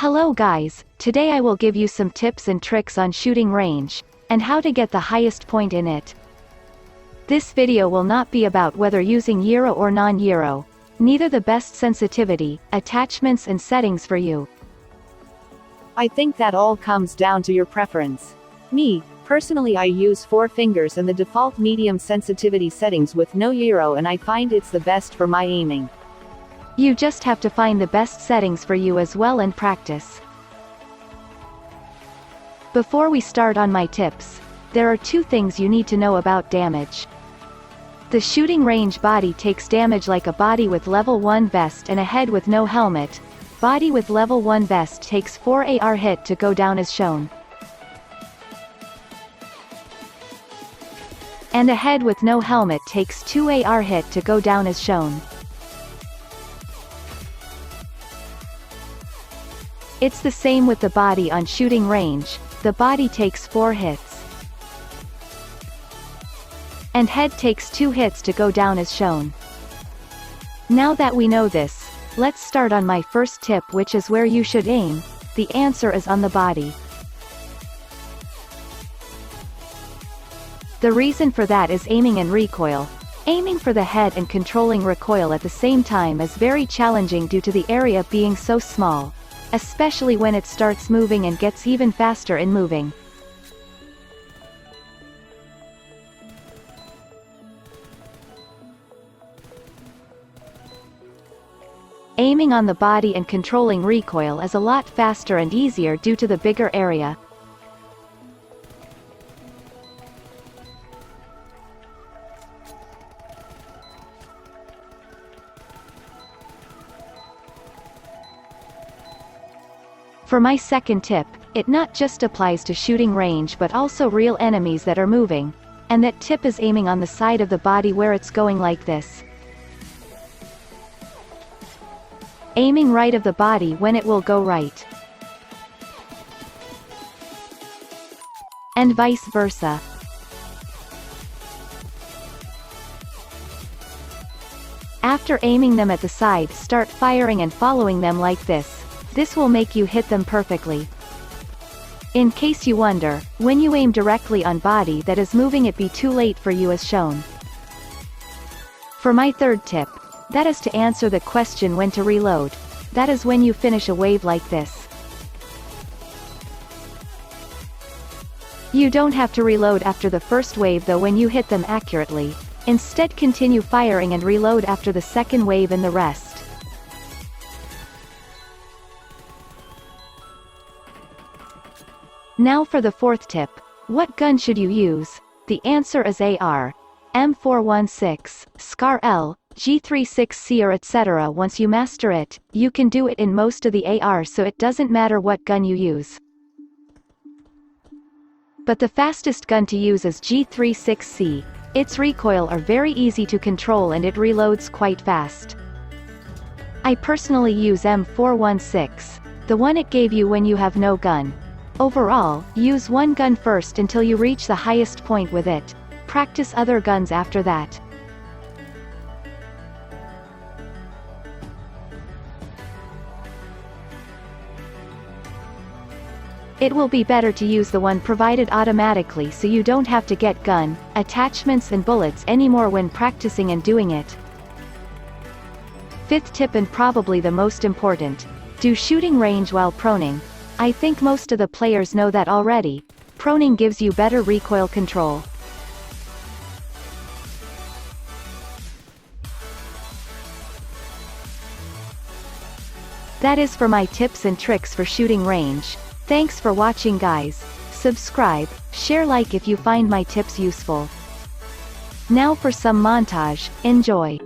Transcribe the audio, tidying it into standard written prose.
Hello guys, today I will give you some tips and tricks on shooting range, and how to get the highest point in it. This video will not be about whether using gyro or non-gyro, neither the best sensitivity, attachments and settings for you. I think that all comes down to your preference. Me, personally, I use 4 fingers and the default medium sensitivity settings with no gyro, and I find it's the best for my aiming. You just have to find the best settings for you as well and practice. Before we start on my tips, there are 2 things you need to know about damage. The shooting range body takes damage like a body with level 1 vest and a head with no helmet. Body with level 1 vest takes 4 AR hit to go down as shown. And a head with no helmet takes 2 AR hit to go down as shown. It's the same with the body on shooting range, the body takes 4 hits. And head takes 2 hits to go down as shown. Now that we know this, let's start on my first tip, which is where you should aim. The answer is on the body. The reason for that is aiming and recoil. Aiming for the head and controlling recoil at the same time is very challenging due to the area being so small, especially when it starts moving and gets even faster in moving. Aiming on the body and controlling recoil is a lot faster and easier due to the bigger area. For my second tip, it not just applies to shooting range but also real enemies that are moving, and that tip is aiming on the side of the body where it's going like this. Aiming right of the body when it will go right. And vice versa. After aiming them at the side, start firing and following them like this. This will make you hit them perfectly. In case you wonder, when you aim directly on body that is moving, it be too late for you as shown. For my third tip, that is to answer the question when to reload. That is when you finish a wave like this. You don't have to reload after the first wave though when you hit them accurately. Instead, continue firing and reload after the second wave and the rest. Now for the fourth tip. What gun should you use? The answer is AR, M416, SCAR L, G36C or etc. Once you master it, you can do it in most of the AR, so it doesn't matter what gun you use. But the fastest gun to use is G36C. Its recoil are very easy to control and it reloads quite fast. I personally use M416, the one it gave you when you have no gun. Overall, use one gun first until you reach the highest point with it. Practice other guns after that. It will be better to use the one provided automatically so you don't have to get gun, attachments and bullets anymore when practicing and doing it. Fifth tip, and probably the most important. Do shooting range while proning. I think most of the players know that already. Proning gives you better recoil control. That is for my tips and tricks for shooting range. Thanks for watching guys. Subscribe, share, like if you find my tips useful. Now for some montage, enjoy.